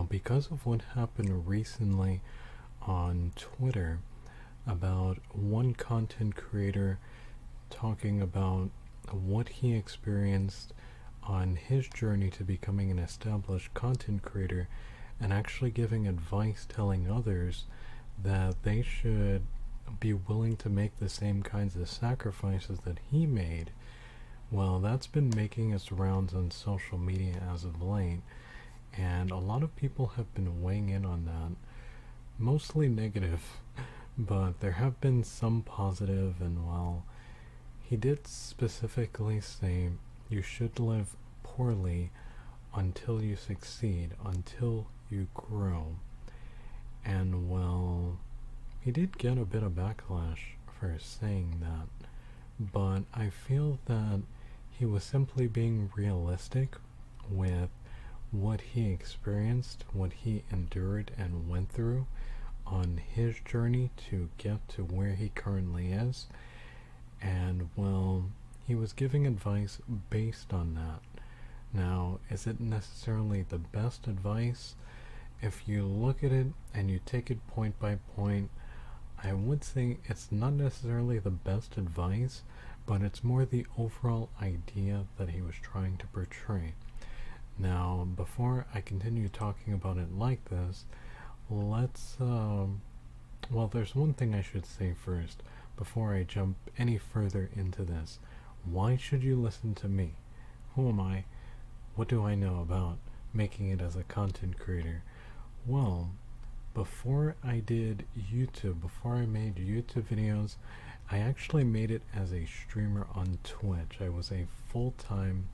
because of what happened recently on Twitter about one content creator talking about what he experienced on his journey to becoming an established content creator and actually giving advice telling others that they should be willing to make the same kinds of sacrifices that he made. Well, that's been making its rounds on social media as of late, and a lot of people have been weighing in on that. Mostly negative, but there have been some positive, and well, he did specifically say you should live poorly until you succeed, until you grow. And well, he did get a bit of backlash for saying that, but I feel that he was simply being realistic with what he experienced, what he endured and went through on his journey to get to where he currently is. And well, he was giving advice based on that. Now, is it necessarily the best advice? If you look at it and you take it point by point, I would say it's not necessarily the best advice, but it's more the overall idea that he was trying to portray. Now, before I continue talking about it like this, let's, well, there's one thing I should say first before I jump any further into this. Why should you listen to me? Who am I? What do I know about making it as a content creator? Well, before I did YouTube, before I made YouTube videos, I actually made it as a streamer on Twitch. I was a full-time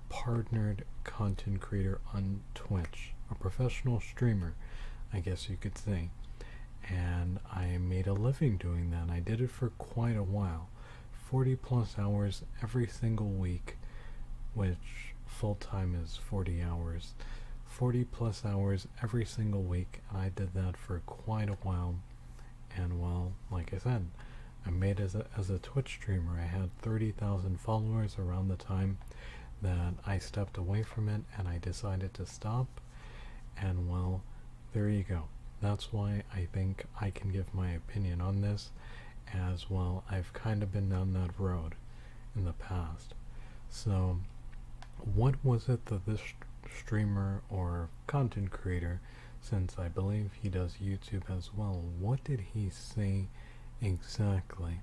partnered content creator on Twitch, a professional streamer, I guess you could say. And I made a living doing that. I did it for quite a while, 40 plus hours every single week, which full-time is 40 hours. 40 plus hours every single week, and I did that for quite a while. And well, like I said, I made it as a Twitch streamer. I had 30,000 followers around the time that I stepped away from it and I decided to stop. And well, there you go. That's why I think I can give my opinion on this, as well. I've kind of been down that road in the past. So what was it that this streamer or content creator, since I believe he does YouTube as well, what did he say exactly?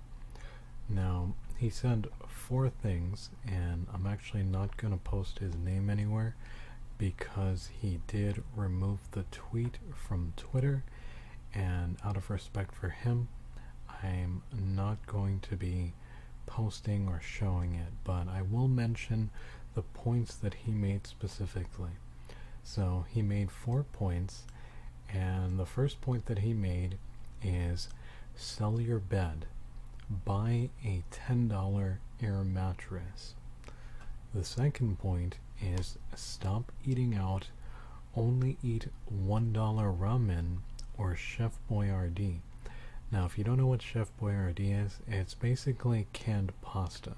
Now, he said 4 things, and I'm actually not going to post his name anywhere because he did remove the tweet from Twitter, and out of respect for him, I'm not going to be posting or showing it, but I will mention the points that he made specifically. So he made 4 points, and the first point that he made is sell your bed, buy a $10 air mattress. The second point is stop eating out, only eat $1 ramen or Chef Boyardee. Now, if you don't know what Chef Boyardee is, it's basically canned pasta.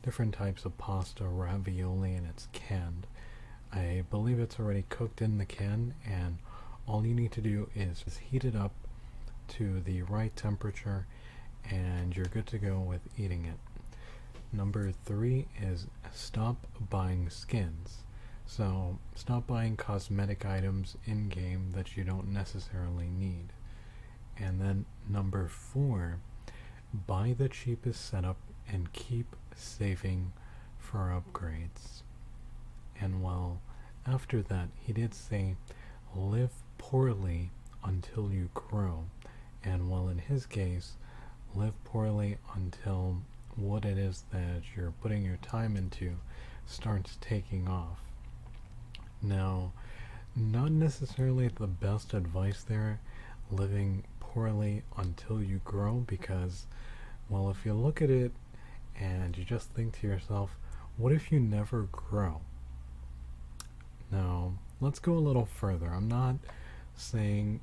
Different types of pasta, ravioli, and it's canned. I believe it's already cooked in the can, and all you need to do is heat it up to the right temperature, and you're good to go with eating it. Number 3 is stop buying skins. So stop buying cosmetic items in-game that you don't necessarily need. And then number 4, buy the cheapest setup and keep saving for upgrades. And well, after that, he did say live poorly until you grow. And well, in his case, live poorly until what it is that you're putting your time into starts taking off. Now, not necessarily the best advice there, living poorly until you grow, because, well, if you look at it and you just think to yourself, what if you never grow? Now, let's go a little further. I'm not saying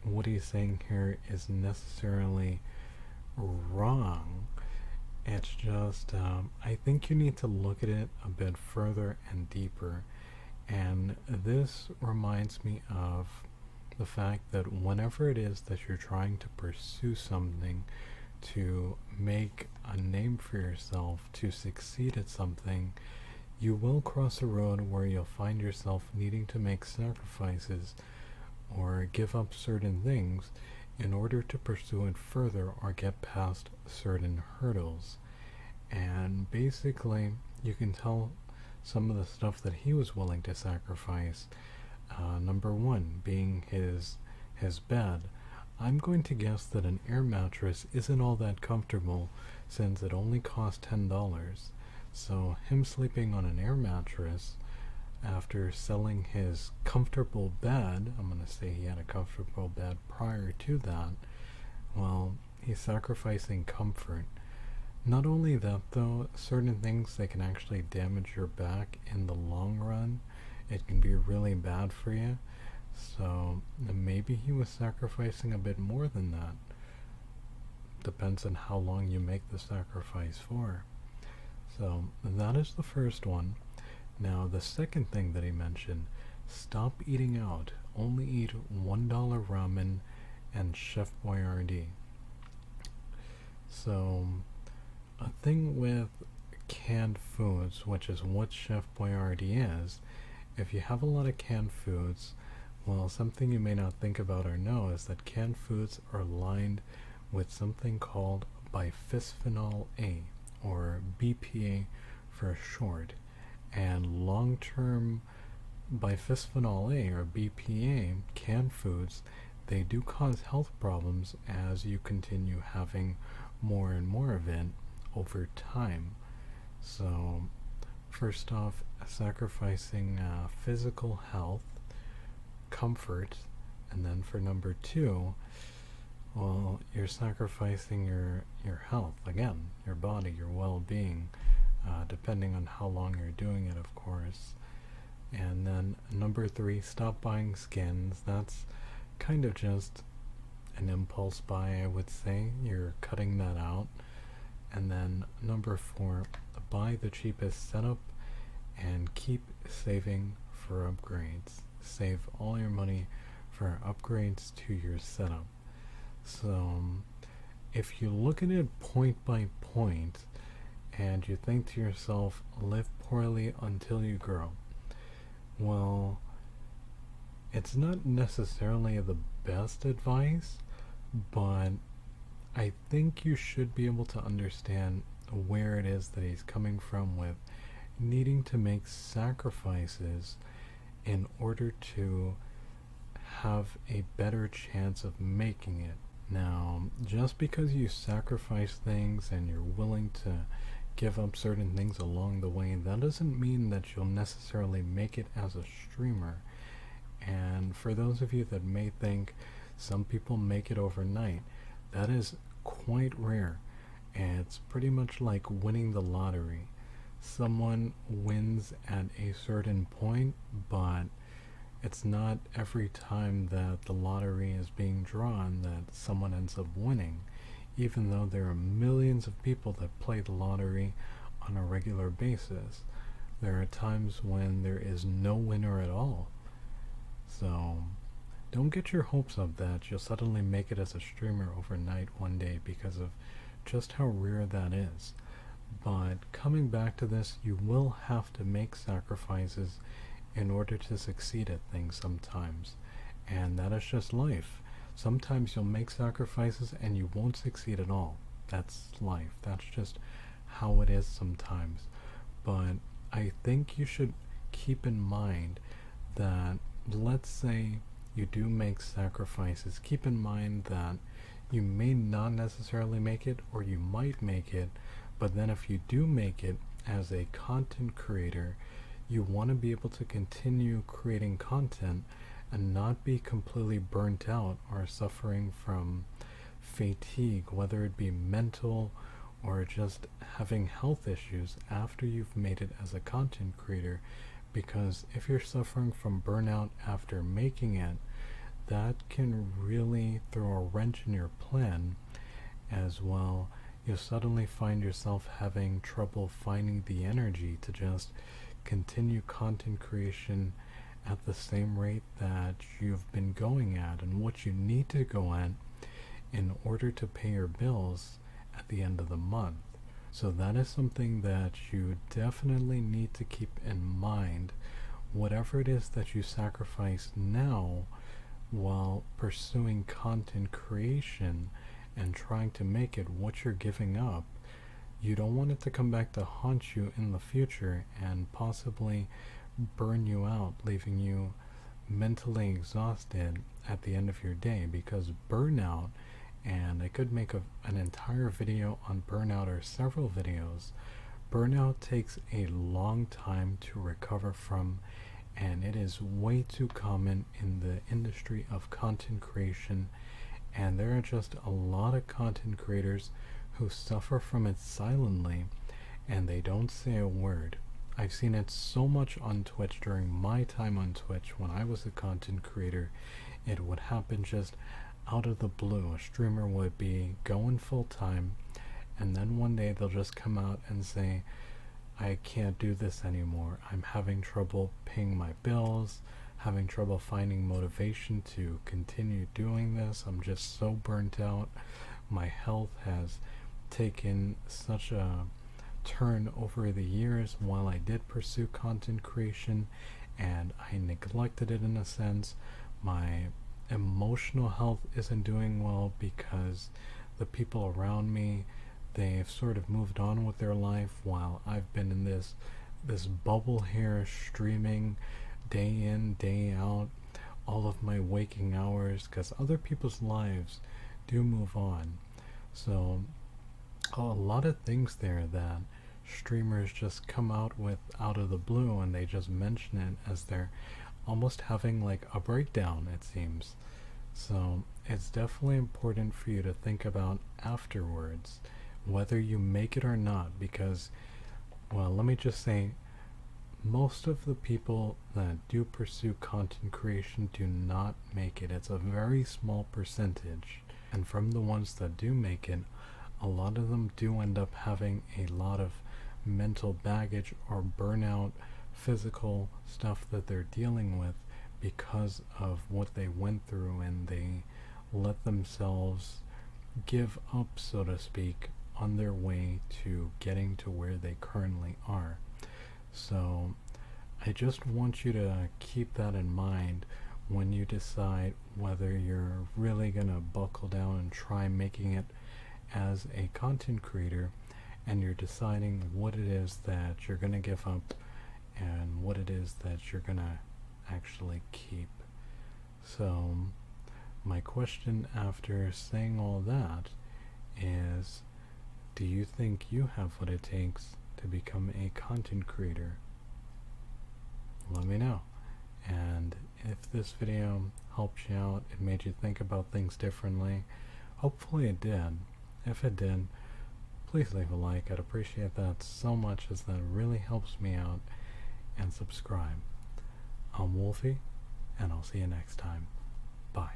what he's saying here is necessarily wrong. It's just, I think you need to look at it a bit further and deeper. And this reminds me of the fact that whenever it is that you're trying to pursue something, to make a name for yourself, to succeed at something, you will cross a road where you'll find yourself needing to make sacrifices or give up certain things in order to pursue it further or get past certain hurdles. And basically, you can tell some of the stuff that he was willing to sacrifice. Number one being his bed. I'm going to guess that an air mattress isn't all that comfortable since it only costs $10. So him sleeping on an air mattress after selling his comfortable bed, I'm going to say he had a comfortable bed prior to that, well, he's sacrificing comfort. Not only that though, certain things that can actually damage your back in the long run, it can be really bad for you. So maybe he was sacrificing a bit more than that. Depends on how long you make the sacrifice for. So that is the first one. Now the second thing that he mentioned, stop eating out. Only eat $1 ramen and Chef Boyardee. So a thing with canned foods, which is what Chef Boyardee is, if you have a lot of canned foods, well, something you may not think about or know is that canned foods are lined with something called bisphenol A, or BPA for short. And long-term bisphenol A, or BPA, canned foods, they do cause health problems as you continue having more and more of it over time. So, first off, sacrificing physical health, comfort, and then for number two, well, you're sacrificing your health, again, your body, your well-being, depending on how long you're doing it, of course. And then number three, stop buying skins. That's kind of just an impulse buy, I would say. You're cutting that out. And then number four, buy the cheapest setup and keep saving for upgrades. Save all your money for upgrades to your setup. So if you look at it point by point and you think to yourself, live poorly until you grow, well, it's not necessarily the best advice, but I think you should be able to understand where it is that he's coming from with needing to make sacrifices in order to have a better chance of making it. Now, just because you sacrifice things and you're willing to give up certain things along the way, that doesn't mean that you'll necessarily make it as a streamer. And for those of you that may think some people make it overnight, that is quite rare. And it's pretty much like winning the lottery. Someone wins at a certain point, but it's not every time that the lottery is being drawn that someone ends up winning, even though there are millions of people that play the lottery on a regular basis. There are times when there is no winner at all. So don't get your hopes up that you'll suddenly make it as a streamer overnight one day because of just how rare that is. But coming back to this, you will have to make sacrifices in order to succeed at things sometimes. And that is just life. Sometimes you'll make sacrifices and you won't succeed at all. That's life. That's just how it is sometimes. But I think you should keep in mind that, let's say you do make sacrifices, keep in mind that you may not necessarily make it, or you might make it, but then if you do make it as a content creator, you want to be able to continue creating content and not be completely burnt out or suffering from fatigue, whether it be mental or just having health issues after you've made it as a content creator. Because if you're suffering from burnout after making it, that can really throw a wrench in your plan as well. You'll suddenly find yourself having trouble finding the energy to just continue content creation at the same rate that you've been going at and what you need to go at in order to pay your bills at the end of the month. So that is something that you definitely need to keep in mind. Whatever it is that you sacrifice now while pursuing content creation and trying to make it what you're giving up, you don't want it to come back to haunt you in the future and possibly burn you out, leaving you mentally exhausted at the end of your day. Because burnout, and I could make an entire video on burnout or several videos, burnout takes a long time to recover from, and it is way too common in the industry of content creation, and there are just a lot of content creators who suffer from it silently and they don't say a word. I've seen it so much on Twitch during my time on Twitch when I was a content creator. It would happen just out of the blue. A streamer would be going full time, and then one day they'll just come out and say, I can't do this anymore. I'm having trouble paying my bills, having trouble finding motivation to continue doing this. I'm just so burnt out. My health has taken such a turn over the years while I did pursue content creation, and I neglected it in a sense. My emotional health isn't doing well because the people around me, they've sort of moved on with their life while I've been in this bubble here, streaming day in, day out, all of my waking hours, because other people's lives do move on. So a lot of things there that streamers just come out with out of the blue, and they just mention it as they're almost having like a breakdown, it seems. So it's definitely important for you to think about afterwards whether you make it or not, because, well, let me just say, most of the people that do pursue content creation do not make it. It's a very small percentage, and from the ones that do make it, a lot of them do end up having a lot of mental baggage or burnout, physical stuff that they're dealing with because of what they went through, and they let themselves give up, so to speak, on their way to getting to where they currently are. So I just want you to keep that in mind when you decide whether you're really gonna buckle down and try making it as a content creator, and you're deciding what it is that you're gonna give up and what it is that you're gonna actually keep. So my question after saying all that is, do you think you have what it takes to become a content creator? Let me know. And if this video helped you out, it made you think about things differently, hopefully it did. If it did, please leave a like. I'd appreciate that so much, as that really helps me out. And subscribe. I'm Wolfie, and I'll see you next time. Bye.